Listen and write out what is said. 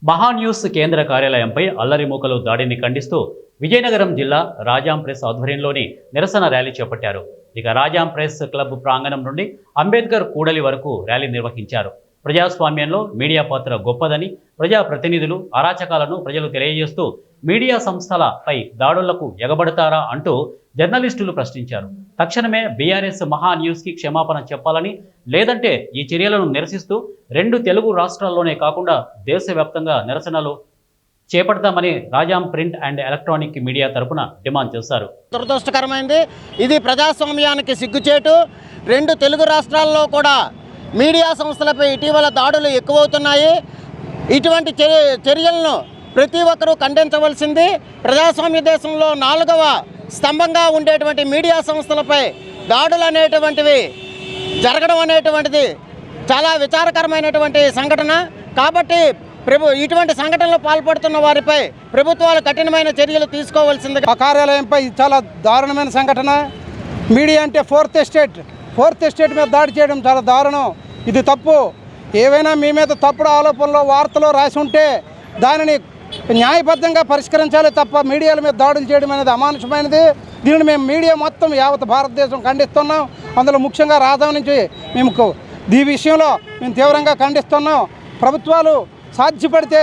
మహాన్యూస్ కేంద్ర కార్యాలయంపై అల్లరి మూకలు దాడిని ఖండిస్తూ విజయనగరం జిల్లా రాజాం ప్రెస్ ఆధ్వర్యంలోని నిరసన ర్యాలీ చేపట్టారు. ఇక రాజాం ప్రెస్ క్లబ్ ప్రాంగణం నుండి అంబేద్కర్ కూడలి వరకు ర్యాలీ నిర్వహించారు. ప్రజాస్వామ్యంలో మీడియా పాత్ర గొప్పదని, ప్రజాప్రతినిధులు అరాచకాలను ప్రజలు తెలియజేస్తూ మీడియా సంస్థలపై దాడులకు ఎగబడతారా అంటూ జర్నలిస్టులు ప్రశ్నించారు. తక్షణమే బీఆర్ఎస్ మహాన్యూస్కి క్షమాపణ చెప్పాలని, లేదంటే ఈ చర్యలను నిరసిస్తూ 2 తెలుగు రాష్ట్రాల్లోనే కాకుండా దేశవ్యాప్తంగా నిరసనలు చేపడతామని Rajam print and electronic media తరపున డిమాండ్ చేశారు. దురదృష్టకరమైంది. ఇది ప్రజాస్వామ్యానికి సిగ్గుచేటు. 2 తెలుగు రాష్ట్రాల్లో కూడా మీడియా సంస్థలపై ఇటీవల దాడులు ఎక్కువవుతున్నాయి. ఇటువంటి చర్యలను ప్రతి ఒక్కరూ ఖండించవలసింది. ప్రజాస్వామ్య దేశంలో 4వ స్తంభంగా ఉండేటువంటి మీడియా సంస్థలపై దాడులు అనేటువంటివి జరగడం అనేటువంటిది చాలా విచారకరమైనటువంటి సంఘటన. కాబట్టి ఇటువంటి సంఘటనలు పాల్పడుతున్న వారిపై ప్రభుత్వాలు కఠినమైన చర్యలు తీసుకోవాల్సింది. ఆ కార్యాలయంపై చాలా దారుణమైన సంఘటన. మీడియా అంటే ఫోర్త్ ఎస్టేట్ మీద దాడి చేయడం చాలా దారుణం. ఇది తప్పు. ఏవైనా మీ మీద తప్పుడు ఆరోపణలో వార్తలో రాసి ఉంటే దానిని న్యాయబద్ధంగా పరిష్కరించాలి తప్ప మీడియాల మీద దాడులు చేయడం అనేది అమానుషమైనది. దీనిని మేము మీడియా మొత్తం యావత్ భారతదేశం ఖండిస్తున్నాం. అందులో ముఖ్యంగా రాజాం నుంచి ఈ విషయంలో మేము తీవ్రంగా ఖండిస్తున్నాం. ప్రభుత్వాలు సాధ్యపడితే